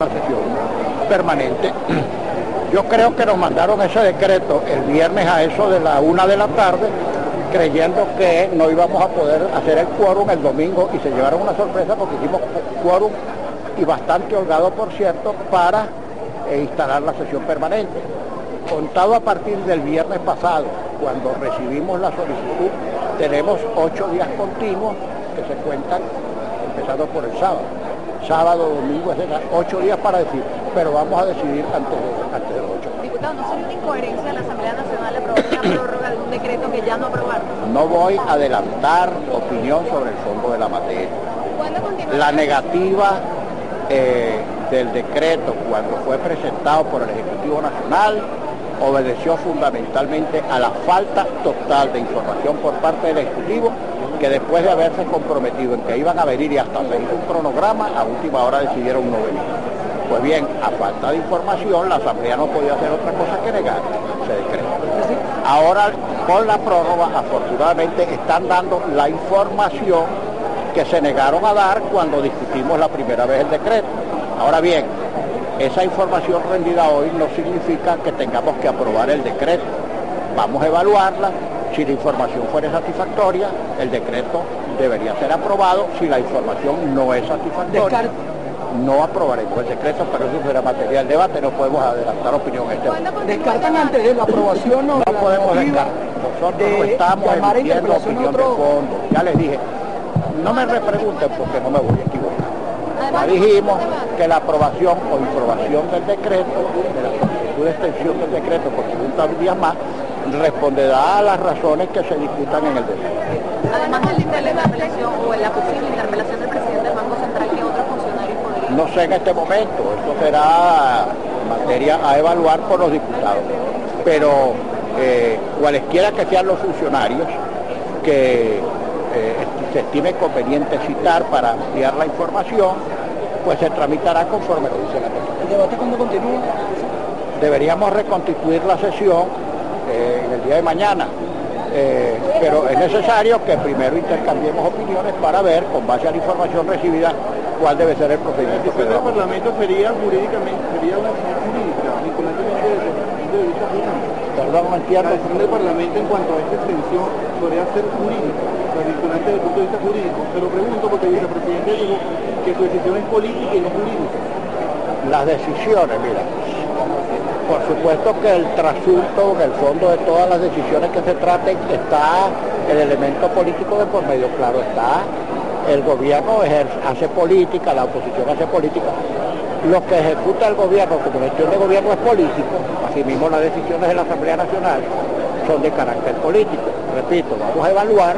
la sesión permanente. Yo creo que nos mandaron ese decreto el viernes a eso de la 1 de la tarde, creyendo que no íbamos a poder hacer el quórum el domingo, y se llevaron una sorpresa porque hicimos quórum, y bastante holgado por cierto, para instalar la sesión permanente. Contado a partir del viernes pasado, cuando recibimos la solicitud, tenemos 8 días continuos que se cuentan, empezando por el sábado. Sábado, domingo, es 8 días para decidir, pero vamos a decidir antes de los 8. Diputado, ¿no sería una incoherencia la Asamblea Nacional aprobar una prórroga de un decreto que ya no aprobaron? No voy a adelantar opinión sobre el fondo de la materia. La negativa del decreto cuando fue presentado por el Ejecutivo Nacional obedeció fundamentalmente a la falta total de información por parte del Ejecutivo, que después de haberse comprometido en que iban a venir y hasta se hizo un cronograma, a última hora decidieron no venir. Pues bien, a falta de información, la Asamblea no podía hacer otra cosa que negar ese decreto. Ahora, con la prórroga, afortunadamente, están dando la información que se negaron a dar cuando discutimos la primera vez el decreto. Ahora bien, esa información rendida hoy no significa que tengamos que aprobar el decreto. Vamos a evaluarla. Si la información fuera satisfactoria, el decreto debería ser aprobado. Si la información no es satisfactoria, no aprobaremos el decreto, pero eso será materia del debate, no podemos adelantar opinión en este momento. ¿Descartan antes de la aprobación o no la podemos descartar? Nosotros no estamos emitiendo opinión de fondo. Ya les dije, no me repregunten porque no me voy a equivocar. Ya dijimos que la aprobación o improbación del decreto, de la solicitud de extensión del decreto por 30 días más, responderá a las razones que se discutan en el decreto. Además de la interpelación o la posible interpelación del presidente del Banco Central, ¿qué otros funcionarios podrían? No sé en este momento, eso será materia a evaluar por los diputados, pero cualesquiera que sean los funcionarios que se estime conveniente citar para ampliar la información, pues se tramitará conforme lo dice la Constitución. ¿El debate cuándo continúa? Deberíamos reconstituir la sesión en el día de mañana, pero es necesario que primero intercambiemos opiniones para ver, con base a la información recibida, cuál debe ser el procedimiento. El Parlamento sería jurídicamente, sería una acción jurídica, vinculantemente desde el punto de vista jurídico. Perdón, no entiendo. La acción del Parlamento en cuanto a esta extensión podría ser jurídica, vinculante desde el punto de vista jurídico. Se lo pregunto porque el vicepresidente dijo que su decisión es política y no jurídica. Las decisiones, mira, por supuesto que el trasunto, en el fondo de todas las decisiones que se traten, está el elemento político de por medio, claro está. El gobierno hace política, la oposición hace política. Lo que ejecuta el gobierno como gestión de gobierno es político, asimismo las decisiones de la Asamblea Nacional son de carácter político. Repito, vamos a evaluar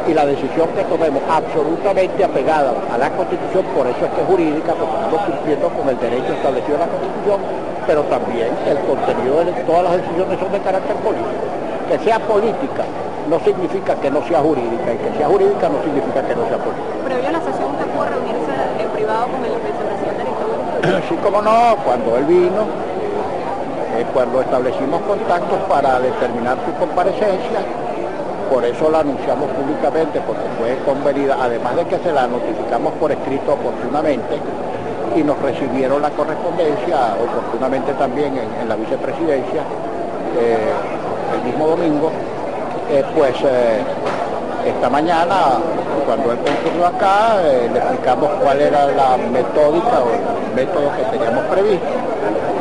y la decisión que tomemos absolutamente apegada a la Constitución, por eso es que es jurídica, porque estamos cumpliendo con el derecho establecido en la Constitución, pero también el contenido de todas las decisiones son de carácter político. Que sea política no significa que no sea jurídica, y que sea jurídica no significa que no sea política. ¿Previo a la sesión usted pudo reunirse en privado con el vicepresidente Nicolás? Sí, como no, cuando él vino, cuando establecimos contactos para determinar su comparecencia, por eso la anunciamos públicamente, porque fue convenida, además de que se la notificamos por escrito oportunamente, y nos recibieron la correspondencia oportunamente también en la vicepresidencia el mismo domingo. Esta mañana, cuando él concurrió acá, le explicamos cuál era la metódica o el método que teníamos previsto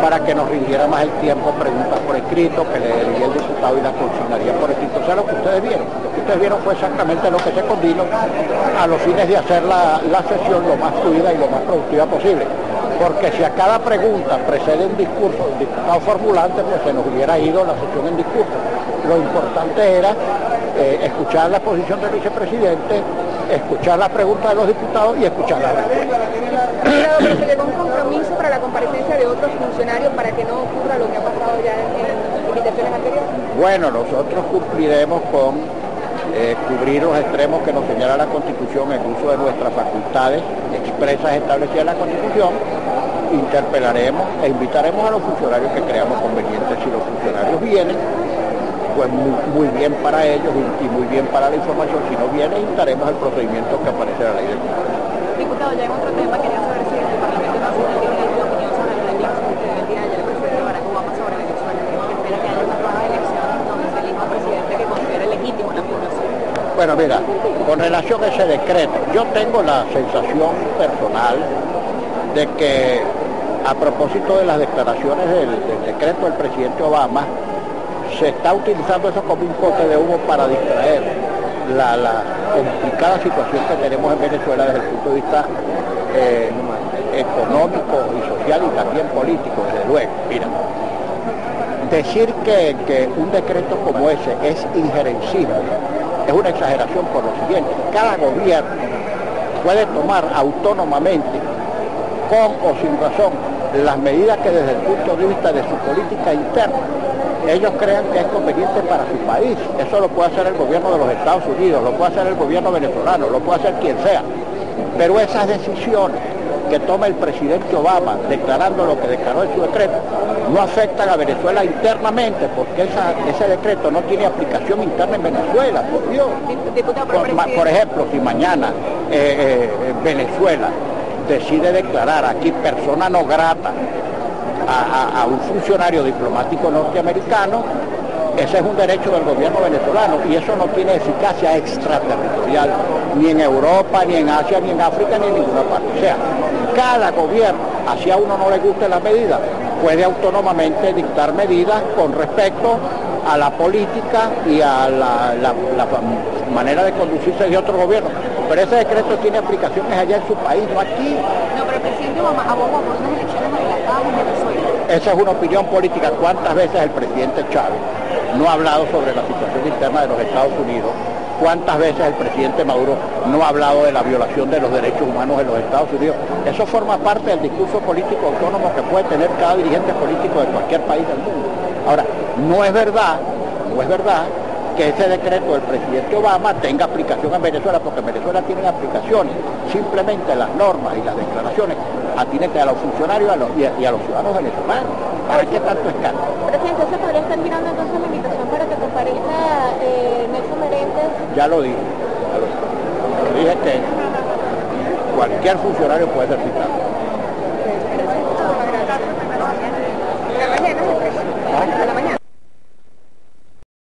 para que nos rindiera más el tiempo preguntas por escrito, que le leería el diputado y la consignaría por escrito. O sea, lo que ustedes vieron. Lo que ustedes vieron fue exactamente lo que se convino a los fines de hacer la sesión lo más fluida y lo más productiva posible. Porque si a cada pregunta precede un discurso del diputado formulante, pues se nos hubiera ido la sesión en discurso. Lo importante era escuchar la posición del vicepresidente, escuchar las preguntas de los diputados y escuchar la respuesta. Pero se llegó un compromiso para la comparecencia de otros funcionarios para que no ocurra lo que ha pasado ya en invitaciones anteriores. Bueno, nosotros cumpliremos con cubrir los extremos que nos señala la Constitución en uso de nuestras facultades expresas establecidas en la Constitución. Interpelaremos e invitaremos a los funcionarios que creamos convenientes. Si los funcionarios vienen, pues muy bien para ellos y muy bien para la información. Si no vienen, dictaremos el procedimiento que aparece en la ley del Congreso. Diputado, ya en otro tema, quería saber si el Parlamento Nacional tiene una opinión Bueno, mira, con relación a ese decreto, yo tengo la sensación personal de que a propósito de las declaraciones del decreto del presidente Obama, se está utilizando eso como un pote de humo para distraer la complicada situación que tenemos en Venezuela desde el punto de vista económico y social y también político, desde luego. Mira, decir que un decreto como ese es injerencible es una exageración por lo siguiente: cada gobierno puede tomar autónomamente, con o sin razón, las medidas que desde el punto de vista de su política interna ellos crean que es conveniente para su país. Eso lo puede hacer el gobierno de los Estados Unidos, lo puede hacer el gobierno venezolano, lo puede hacer quien sea. Pero esas decisiones que toma el presidente Obama declarando lo que declaró en su decreto no afectan a Venezuela internamente, porque ese decreto no tiene aplicación interna en Venezuela, por Dios. Por ejemplo, si mañana Venezuela decide declarar aquí persona no grata a un funcionario diplomático norteamericano, ese es un derecho del gobierno venezolano y eso no tiene eficacia extraterritorial ni en Europa, ni en Asia, ni en África, ni en ninguna parte. O sea, cada gobierno, así a uno no le guste la medida, puede autónomamente dictar medidas con respecto a la política y a la manera de conducirse de otro gobierno. Pero ese decreto tiene aplicaciones allá en su país, no aquí. No, pero el presidente Obama abogó por unas elecciones adelantadas en Venezuela. Esa es una opinión política. ¿Cuántas veces el presidente Chávez no ha hablado sobre la situación interna de los Estados Unidos? ¿Cuántas veces el presidente Maduro no ha hablado de la violación de los derechos humanos en los Estados Unidos? Eso forma parte del discurso político autónomo que puede tener cada dirigente político de cualquier país del mundo. Ahora, no es verdad que ese decreto del presidente Obama tenga aplicación en Venezuela, porque en Venezuela tienen aplicaciones. Simplemente las normas y las declaraciones atienden a los funcionarios y a los ciudadanos venezolanos. ¿Para qué tanto escándalo? Presidente, ¿se podría estar mirando entonces la invitación para que comparezca Nelson Meréndez? Ya lo dije. Dije que cualquier funcionario puede ser citado. Hasta la mañana.